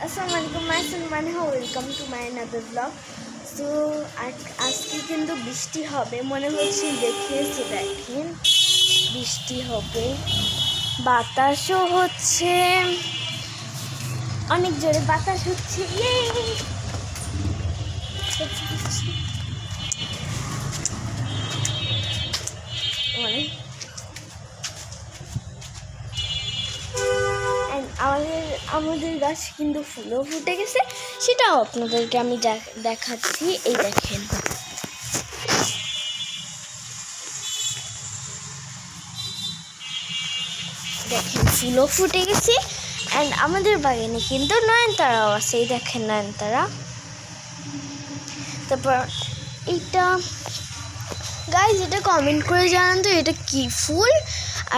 Assalamualaikum, my Salman, welcome to my another vlog. So আজকে কিন্তু বৃষ্টি হবে মনে হচ্ছে, দেখেছি দেখেন বৃষ্টি হবে, বাতাসও হচ্ছে, অনেক জোরে বাতাস হচ্ছে। আমাদের গাছ কিন্তু ফুলও ফুটে গেছে, সেটাও আপনাদেরকে আমি দেখাচ্ছি। এই দেখেন, ফুলও ফুটে গেছে। অ্যান্ড আমাদের বাগানে কিন্তু নয়নতারাও আছে। এই দেখেন নয়নতারা। তারপর এইটা গাইজ, এটা কমেন্ট করে জানান তো এটা কি ফুল।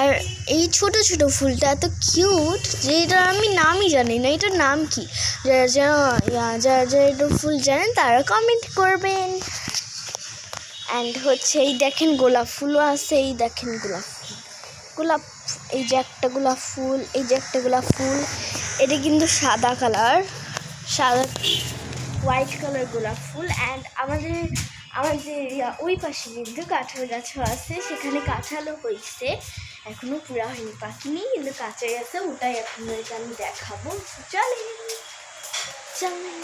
আর এই ছোট ছোট ফুলটা এত কিউট যে এটা আমি নামই জানি না, এটার নাম কি। যারা এটা ফুল জানেন তারা কমেন্ট করবেন। অ্যান্ড হচ্ছে এই দেখেন গোলাপ ফুলও আছে। এই দেখেন গোলাপ, এই যে একটা গোলাপ ফুল, এই যে একটা গোলাপ ফুল। এটা কিন্তু সাদা কালার, সাদা হোয়াইট কালার গোলাপ ফুল। অ্যান্ড আমাদের ওই পাশে কিন্তু কাঁঠাল গাছও আছে, সেখানে কাঁঠালও হয়েছে, এখনো পুরা হয়নি, পাকিনি, কিন্তু কাঁচাই আছে। ওটাই আপনাদেরকে আমি দেখাবো। চলেন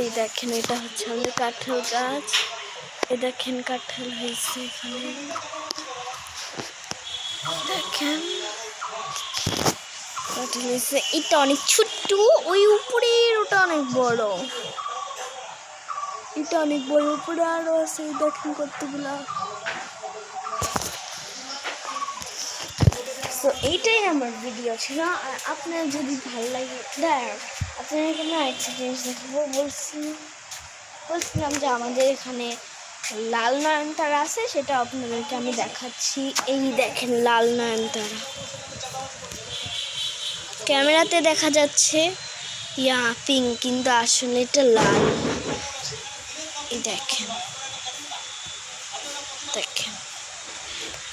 এই দেখেন এটা হচ্ছে আমাদের কাঁঠাল গাছ। এই দেখেন কাঁঠাল হয়েছে এখানে, দেখেন কাঁঠাল হয়েছে। এটা অনেক ছোট্ট, ওই উপরের ওটা অনেক বড়, এটা অনেক বড়, উপরে আরো আছে। এই দেখেন কতগুলা। তো এইটাই আমার ভিডিও ছিল। আর আপনার যদি ভালো লাগে, আপনার এখানে আরেকটা জিনিস দেখাবো। বলছিলাম যে আমাদের এখানে লাল নয়নতারা আছে, সেটা আপনাদেরকে আমি দেখাচ্ছি। এই দেখেন লাল নয়নতারা, ক্যামেরাতে দেখা যাচ্ছে পিঙ্ক, কিন্তু আসলে এটা লাল। এই দেখেন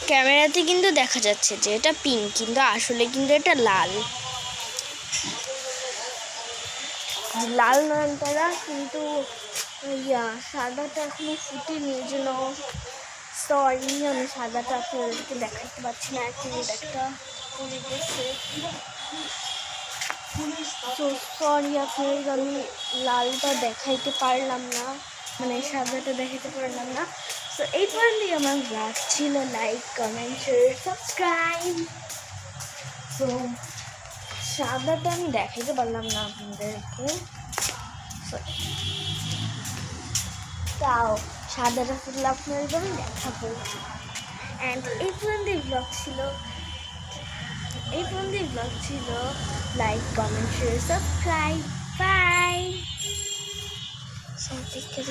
ক্যামেরাতে কিন্তু দেখা যাচ্ছে যে এটা পিঙ্ক, কিন্তু আসলে কিন্তু এটা লাল নয়নতারা। কিন্তু সাদাটা এখনো ফুটেনি, এই জন্য সরি, আমি সাদাটা আপনাদেরকে দেখাতে পারছি না। একটা পড়ে গেছে, তো সরি আপনাদেরকে আমি লালটা দেখাইতে পারলাম না, মানে সাদাটা দেখাতে পারলাম না। তো এই পর্যন্তই আমার ব্লগ ছিল। Like, comment, share, subscribe. তো সাদাটা আমি দেখাইতে পারলাম না আপনাদেরকে, তাও সাদাটা ফুটলে আপনাদেরকে আমি দেখাবো। অ্যান্ড এই পর্যন্তই ব্লগ ছিল। Like, comment, share, subscribe. By.